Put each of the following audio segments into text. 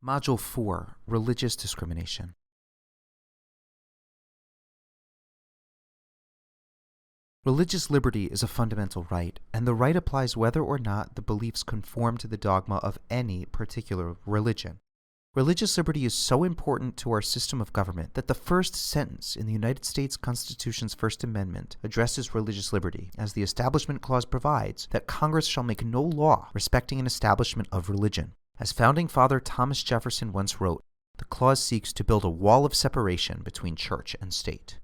Module 4, Religious Discrimination. Religious liberty is a fundamental right, and the right applies whether or not the beliefs conform to the dogma of any particular religion. Religious liberty is so important to our system of government that the first sentence in the United States Constitution's First Amendment addresses religious liberty, as the Establishment Clause provides that Congress shall make no law respecting an establishment of religion. As Founding Father Thomas Jefferson once wrote, the clause seeks to build a wall of separation between church and state.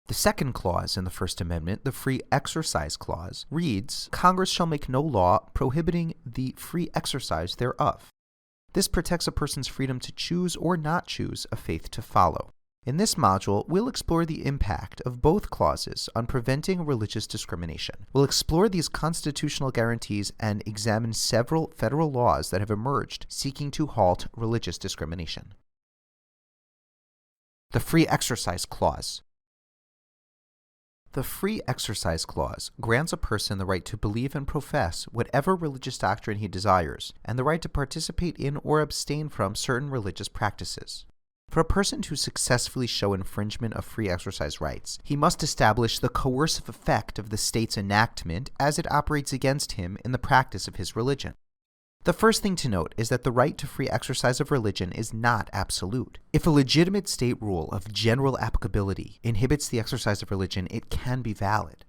The second clause in the First Amendment, the Free Exercise Clause, reads, Congress shall make no law prohibiting the free exercise thereof. This protects a person's freedom to choose or not choose a faith to follow. In this module, we'll explore the impact of both clauses on preventing religious discrimination. We'll explore these constitutional guarantees and examine several federal laws that have emerged seeking to halt religious discrimination. The Free Exercise Clause. The Free Exercise Clause grants a person the right to believe and profess whatever religious doctrine he desires, and the right to participate in or abstain from certain religious practices. For a person to successfully show infringement of free exercise rights, he must establish the coercive effect of the state's enactment as it operates against him in the practice of his religion. The first thing to note is that the right to free exercise of religion is not absolute. If a legitimate state rule of general applicability inhibits the exercise of religion, it can be valid.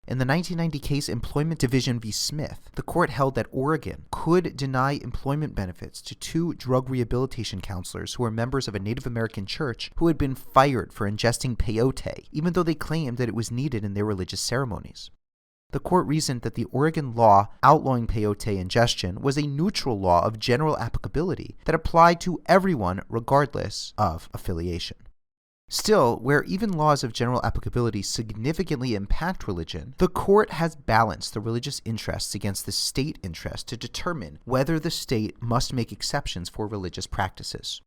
In the 1990 case Employment Division v. Smith, the court held that Oregon could deny employment benefits to two drug rehabilitation counselors who were members of a Native American church who had been fired for ingesting peyote, even though they claimed that it was needed in their religious ceremonies. The court reasoned that the Oregon law outlawing peyote ingestion was a neutral law of general applicability that applied to everyone regardless of affiliation. Still, where even laws of general applicability significantly impact religion, the court has balanced the religious interests against the state interest to determine whether the state must make exceptions for religious practices.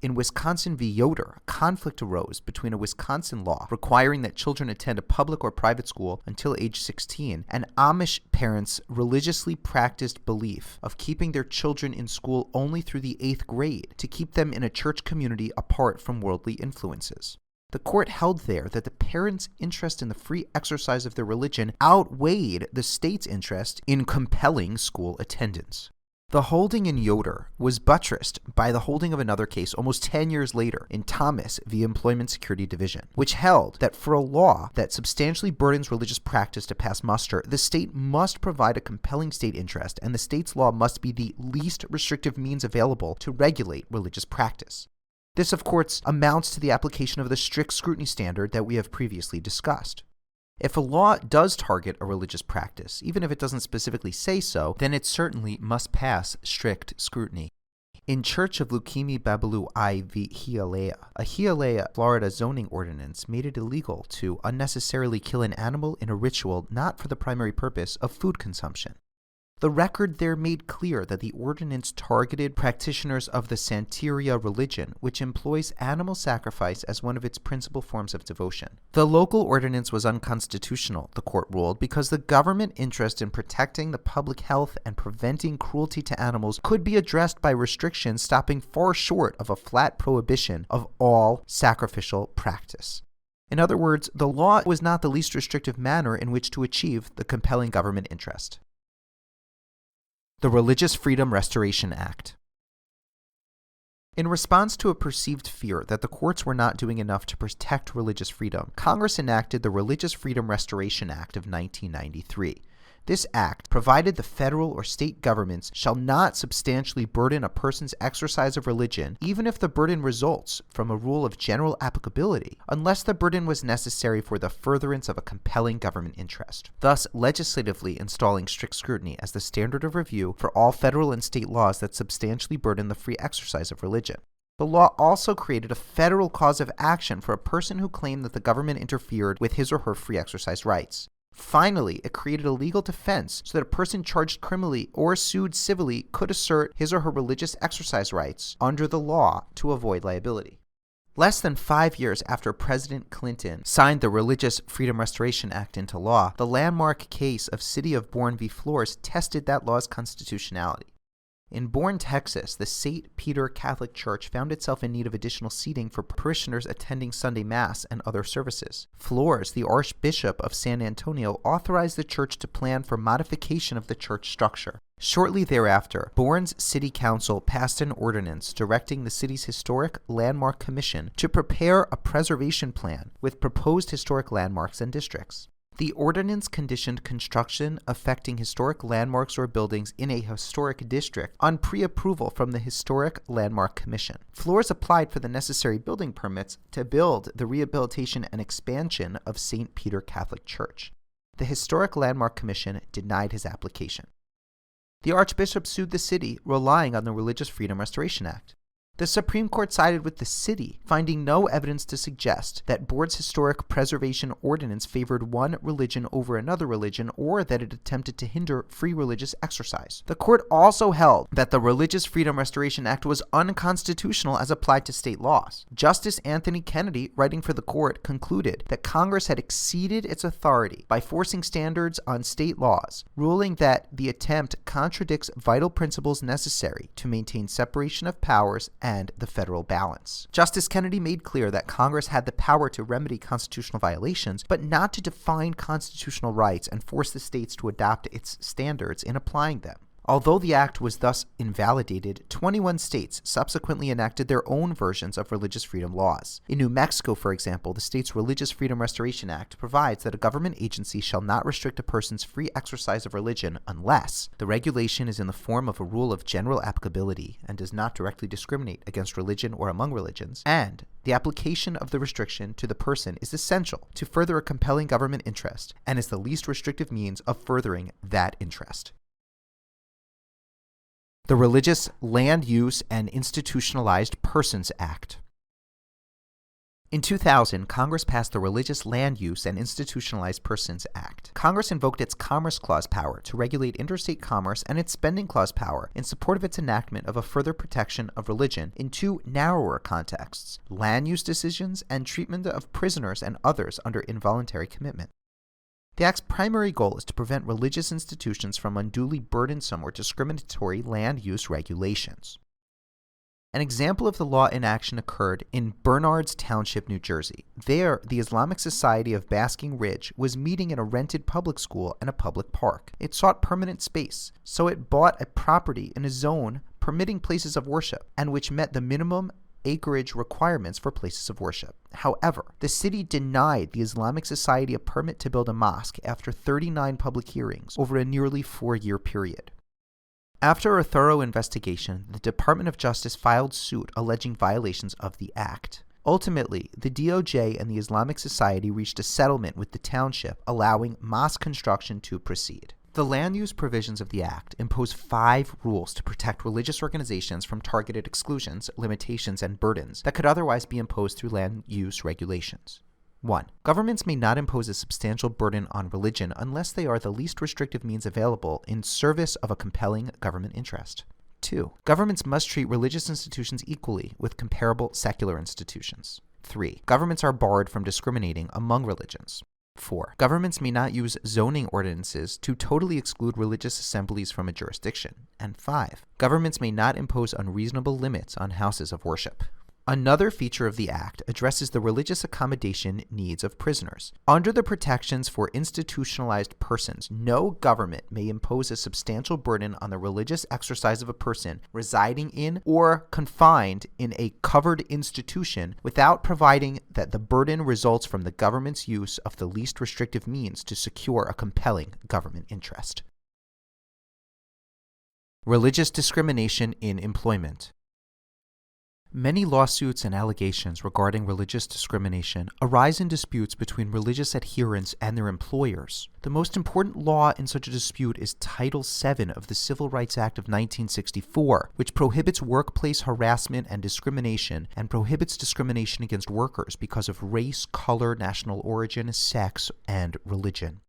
In Wisconsin v. Yoder, a conflict arose between a Wisconsin law requiring that children attend a public or private school until age 16 and Amish parents' religiously practiced belief of keeping their children in school only through the 8th grade to keep them in a church community apart from worldly influences. The court held there that the parents' interest in the free exercise of their religion outweighed the state's interest in compelling school attendance. The holding in Yoder was buttressed by the holding of another case almost 10 years later in Thomas v. Employment Security Division, which held that for a law that substantially burdens religious practice to pass muster, the state must provide a compelling state interest, and the state's law must be the least restrictive means available to regulate religious practice. This, of course, amounts to the application of the strict scrutiny standard that we have previously discussed. If a law does target a religious practice, even if it doesn't specifically say so, then it certainly must pass strict scrutiny. In Church of Lukemi Babalu I v. Hialeah, a Hialeah, Florida zoning ordinance made it illegal to unnecessarily kill an animal in a ritual not for the primary purpose of food consumption. The record there made clear that the ordinance targeted practitioners of the Santeria religion, which employs animal sacrifice as one of its principal forms of devotion. The local ordinance was unconstitutional, the court ruled, because the government interest in protecting the public health and preventing cruelty to animals could be addressed by restrictions stopping far short of a flat prohibition of all sacrificial practice. In other words, the law was not the least restrictive manner in which to achieve the compelling government interest. The Religious Freedom Restoration Act. In response to a perceived fear that the courts were not doing enough to protect religious freedom, Congress enacted the Religious Freedom Restoration Act of 1993. This act provided the federal or state governments shall not substantially burden a person's exercise of religion, even if the burden results from a rule of general applicability, unless the burden was necessary for the furtherance of a compelling government interest, thus legislatively installing strict scrutiny as the standard of review for all federal and state laws that substantially burden the free exercise of religion. The law also created a federal cause of action for a person who claimed that the government interfered with his or her free exercise rights. Finally, it created a legal defense so that a person charged criminally or sued civilly could assert his or her religious exercise rights under the law to avoid liability. Less than 5 years after President Clinton signed the Religious Freedom Restoration Act into law, the landmark case of City of Bourne v. Flores tested that law's constitutionality. In Bourne, Texas, the St. Peter Catholic Church found itself in need of additional seating for parishioners attending Sunday Mass and other services. Flores, the Archbishop of San Antonio, authorized the church to plan for modification of the church structure. Shortly thereafter, Bourne's City Council passed an ordinance directing the city's Historic Landmark Commission to prepare a preservation plan with proposed historic landmarks and districts. The ordinance conditioned construction affecting historic landmarks or buildings in a historic district on pre-approval from the Historic Landmark Commission. Flores applied for the necessary building permits to build the rehabilitation and expansion of St. Peter Catholic Church. The Historic Landmark Commission denied his application. The Archbishop sued the city, relying on the Religious Freedom Restoration Act. The Supreme Court sided with the city, finding no evidence to suggest that Bourne's historic preservation ordinance favored one religion over another religion or that it attempted to hinder free religious exercise. The court also held that the Religious Freedom Restoration Act was unconstitutional as applied to state laws. Justice Anthony Kennedy, writing for the court, concluded that Congress had exceeded its authority by forcing standards on state laws, ruling that the attempt contradicts vital principles necessary to maintain separation of powers and the federal balance. Justice Kennedy made clear that Congress had the power to remedy constitutional violations, but not to define constitutional rights and force the states to adopt its standards in applying them. Although the act was thus invalidated, 21 states subsequently enacted their own versions of religious freedom laws. In New Mexico, for example, the state's Religious Freedom Restoration Act provides that a government agency shall not restrict a person's free exercise of religion unless the regulation is in the form of a rule of general applicability and does not directly discriminate against religion or among religions, and the application of the restriction to the person is essential to further a compelling government interest and is the least restrictive means of furthering that interest. The Religious Land Use and Institutionalized Persons Act. In 2000, Congress passed the Religious Land Use and Institutionalized Persons Act. Congress invoked its Commerce Clause power to regulate interstate commerce and its Spending Clause power in support of its enactment of a further protection of religion in two narrower contexts: land use decisions and treatment of prisoners and others under involuntary commitment. The Act's primary goal is to prevent religious institutions from unduly burdensome or discriminatory land use regulations. An example of the law in action occurred in Bernards Township, New Jersey. There, the Islamic Society of Basking Ridge was meeting in a rented public school and a public park. It sought permanent space, so it bought a property in a zone permitting places of worship and which met the minimum acreage requirements for places of worship. However, the city denied the Islamic Society a permit to build a mosque after 39 public hearings over a nearly 4-year period. After a thorough investigation, the Department of Justice filed suit alleging violations of the Act. Ultimately, the DOJ and the Islamic Society reached a settlement with the township, allowing mosque construction to proceed. The land use provisions of the Act impose 5 rules to protect religious organizations from targeted exclusions, limitations, and burdens that could otherwise be imposed through land use regulations. 1. Governments may not impose a substantial burden on religion unless they are the least restrictive means available in service of a compelling government interest. 2. Governments must treat religious institutions equally with comparable secular institutions. 3. Governments are barred from discriminating among religions. 4. Governments may not use zoning ordinances to totally exclude religious assemblies from a jurisdiction. And 5. Governments may not impose unreasonable limits on houses of worship. Another feature of the Act addresses the religious accommodation needs of prisoners. Under the protections for institutionalized persons, no government may impose a substantial burden on the religious exercise of a person residing in or confined in a covered institution without providing that the burden results from the government's use of the least restrictive means to secure a compelling government interest. Religious discrimination in employment. Many lawsuits and allegations regarding religious discrimination arise in disputes between religious adherents and their employers. The most important law in such a dispute is Title VII of the Civil Rights Act of 1964, which prohibits workplace harassment and discrimination and prohibits discrimination against workers because of race, color, national origin, sex, and religion.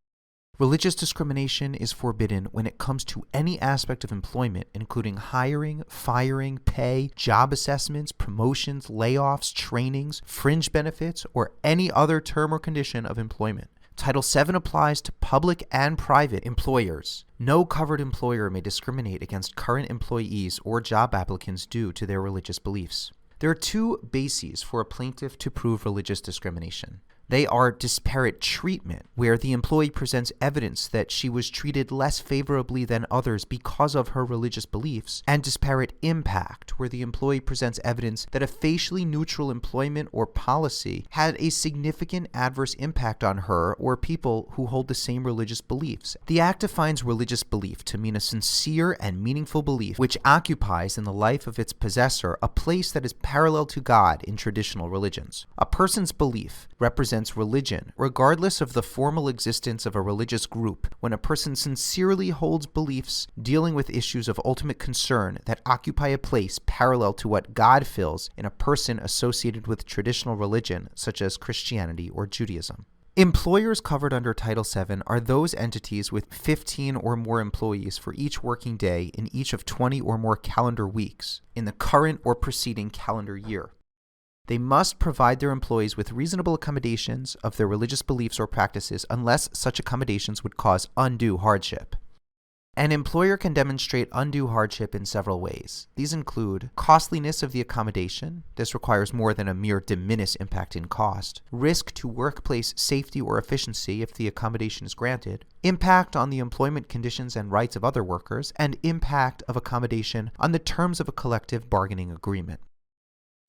Religious discrimination is forbidden when it comes to any aspect of employment, including hiring, firing, pay, job assessments, promotions, layoffs, trainings, fringe benefits, or any other term or condition of employment. Title VII applies to public and private employers. No covered employer may discriminate against current employees or job applicants due to their religious beliefs. There are two bases for a plaintiff to prove religious discrimination. They are disparate treatment, where the employee presents evidence that she was treated less favorably than others because of her religious beliefs, and disparate impact, where the employee presents evidence that a facially neutral employment or policy had a significant adverse impact on her or people who hold the same religious beliefs. The Act defines religious belief to mean a sincere and meaningful belief which occupies in the life of its possessor a place that is parallel to God in traditional religions. A person's belief represents religion, regardless of the formal existence of a religious group, when a person sincerely holds beliefs dealing with issues of ultimate concern that occupy a place parallel to what God fills in a person associated with traditional religion, such as Christianity or Judaism. Employers covered under Title VII are those entities with 15 or more employees for each working day in each of 20 or more calendar weeks in the current or preceding calendar year. They must provide their employees with reasonable accommodations of their religious beliefs or practices unless such accommodations would cause undue hardship. An employer can demonstrate undue hardship in several ways. These include costliness of the accommodation. This requires more than a mere de minimis impact in cost. Risk to workplace safety or efficiency if the accommodation is granted. Impact on the employment conditions and rights of other workers. And impact of accommodation on the terms of a collective bargaining agreement.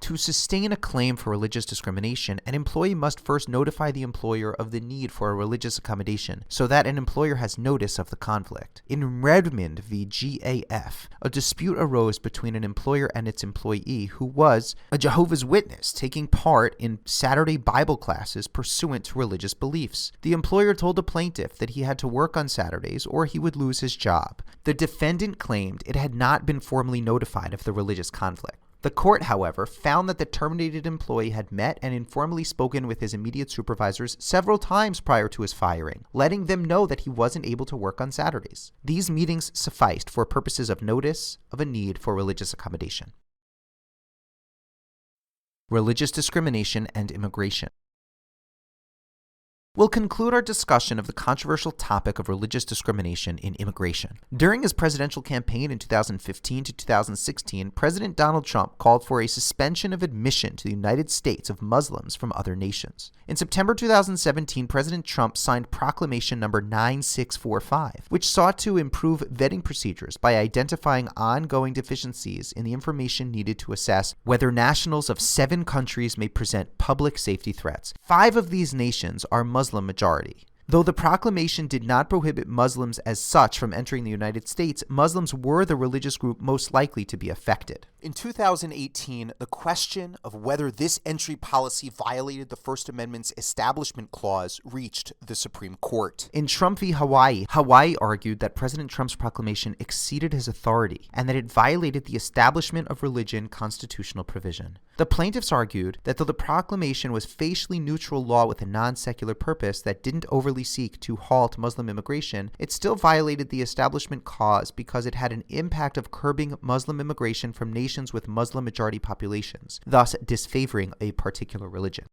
To sustain a claim for religious discrimination, an employee must first notify the employer of the need for a religious accommodation so that an employer has notice of the conflict. In Redmond v. GAF, a dispute arose between an employer and its employee who was a Jehovah's Witness taking part in Saturday Bible classes pursuant to religious beliefs. The employer told the plaintiff that he had to work on Saturdays or he would lose his job. The defendant claimed it had not been formally notified of the religious conflict. The court, however, found that the terminated employee had met and informally spoken with his immediate supervisors several times prior to his firing, letting them know that he wasn't able to work on Saturdays. These meetings sufficed for purposes of notice of a need for religious accommodation. Religious discrimination and immigration. We'll conclude our discussion of the controversial topic of religious discrimination in immigration. During his presidential campaign in 2015 to 2016, President Donald Trump called for a suspension of admission to the United States of Muslims from other nations. In September 2017, President Trump signed Proclamation number 9645, which sought to improve vetting procedures by identifying ongoing deficiencies in the information needed to assess whether nationals of 7 countries may present public safety threats. 5 of these nations are Muslim majority. Though the proclamation did not prohibit Muslims as such from entering the United States, Muslims were the religious group most likely to be affected. In 2018, the question of whether this entry policy violated the First Amendment's Establishment Clause reached the Supreme Court. In Trump v. Hawaii, Hawaii argued that President Trump's proclamation exceeded his authority and that it violated the Establishment of Religion constitutional provision. The plaintiffs argued that though the proclamation was facially neutral law with a non-secular purpose that didn't overly seek to halt Muslim immigration, it still violated the Establishment Clause because it had an impact of curbing Muslim immigration from nations with Muslim-majority populations, thus disfavoring a particular religion.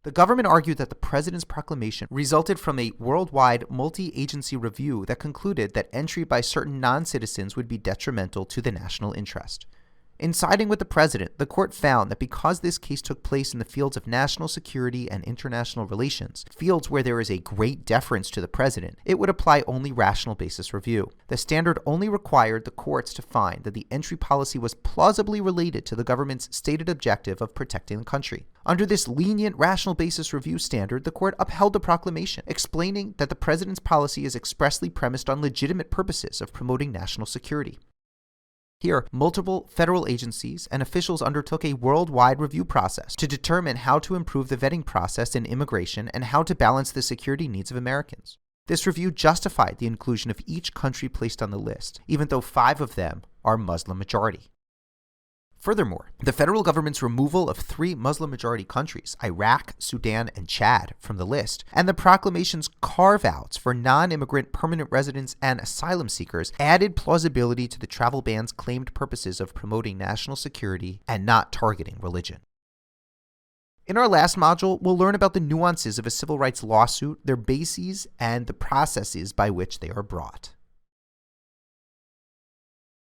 The government argued that the president's proclamation resulted from a worldwide multi-agency review that concluded that entry by certain non-citizens would be detrimental to the national interest. In siding with the president, the court found that because this case took place in the fields of national security and international relations, fields where there is a great deference to the president, it would apply only rational basis review. The standard only required the courts to find that the entry policy was plausibly related to the government's stated objective of protecting the country. Under this lenient rational basis review standard, the court upheld the proclamation, explaining that the president's policy is expressly premised on legitimate purposes of promoting national security. Here, multiple federal agencies and officials undertook a worldwide review process to determine how to improve the vetting process in immigration and how to balance the security needs of Americans. This review justified the inclusion of each country placed on the list, even though 5 of them are Muslim majority. Furthermore, the federal government's removal of 3 Muslim-majority countries, Iraq, Sudan, and Chad, from the list, and the proclamation's carve-outs for non-immigrant permanent residents and asylum seekers added plausibility to the travel ban's claimed purposes of promoting national security and not targeting religion. In our last module, we'll learn about the nuances of a civil rights lawsuit, their bases, and the processes by which they are brought.